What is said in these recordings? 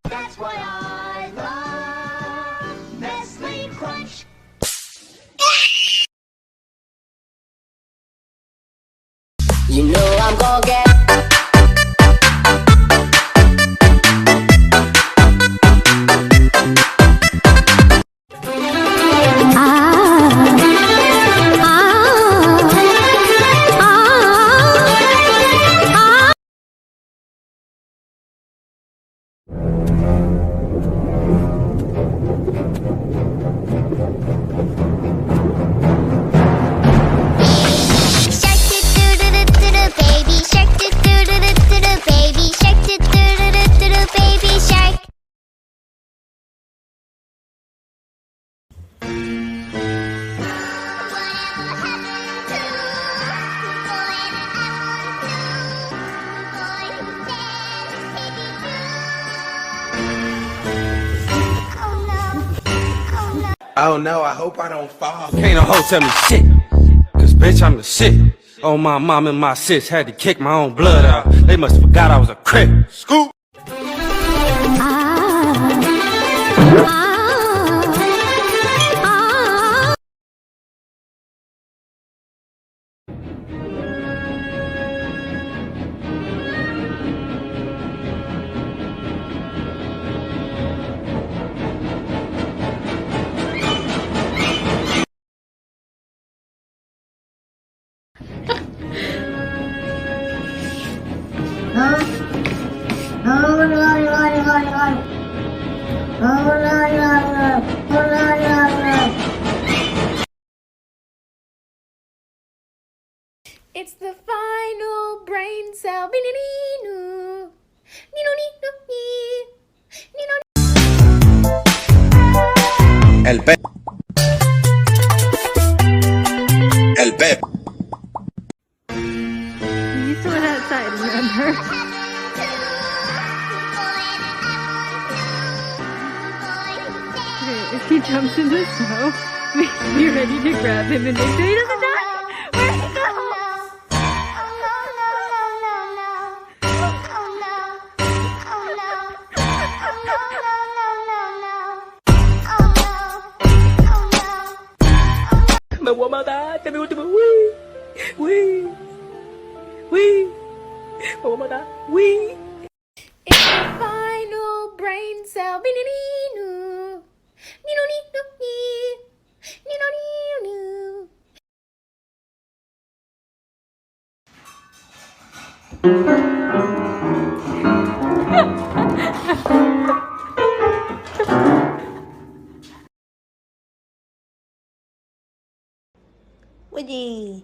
That's why I love Nestle Crunch. You know I'm gonna get Oh no, I hope I don't fall. Can't no hoe tell me shit, cause bitch I'm the shit. Oh my mom and my sis had to kick my own blood out. They must have forgot I was a crip. Scoop. It's the final brain cell. El Pep. El Pep. You used to went outside, remember? Okay, if he jumps in the snow, be ready to grab him and make sure he doesn't die. Where'd he go? Me voy a matar, te me último. Wii. Wii. Wii. Me voy a matar. Wii. It's the final brain cell. Woody.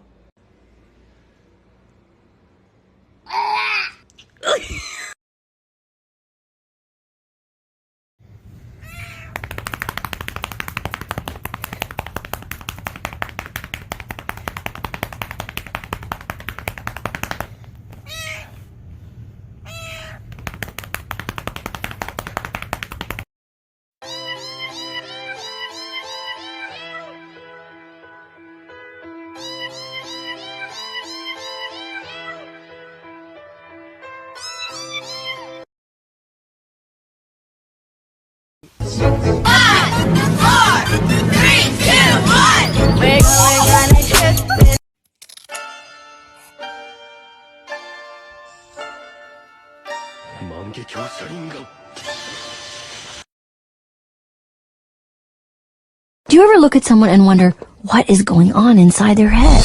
Do you ever look at someone and wonder what is going on inside their head?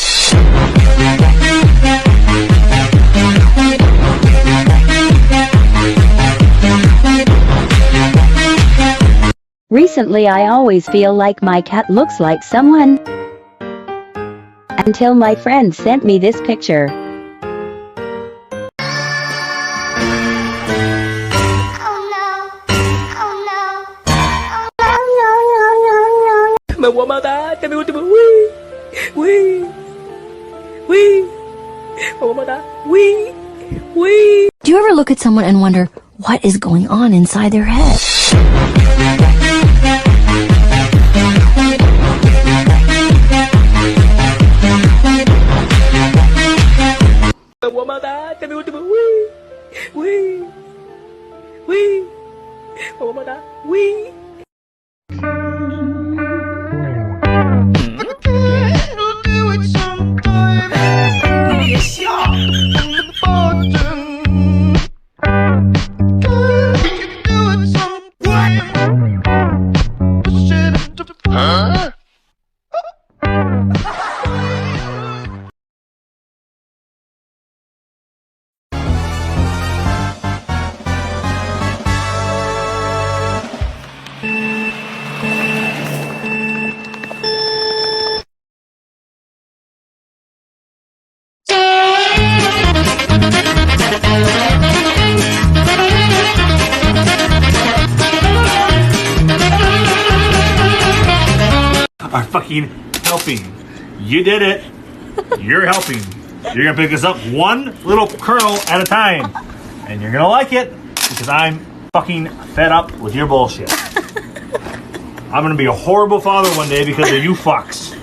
Recently I always feel like my cat looks like someone. Until my friend sent me this picture. 我马达，这边我这边，喂喂喂，我马达，喂喂。 Do you ever look at someone and wonder what is going on inside their head? Are fucking helping. You did it. You're helping. You're gonna pick us up one little kernel at a time. And you're gonna like it because I'm fucking fed up with your bullshit. I'm gonna be a horrible father one day because of you fucks.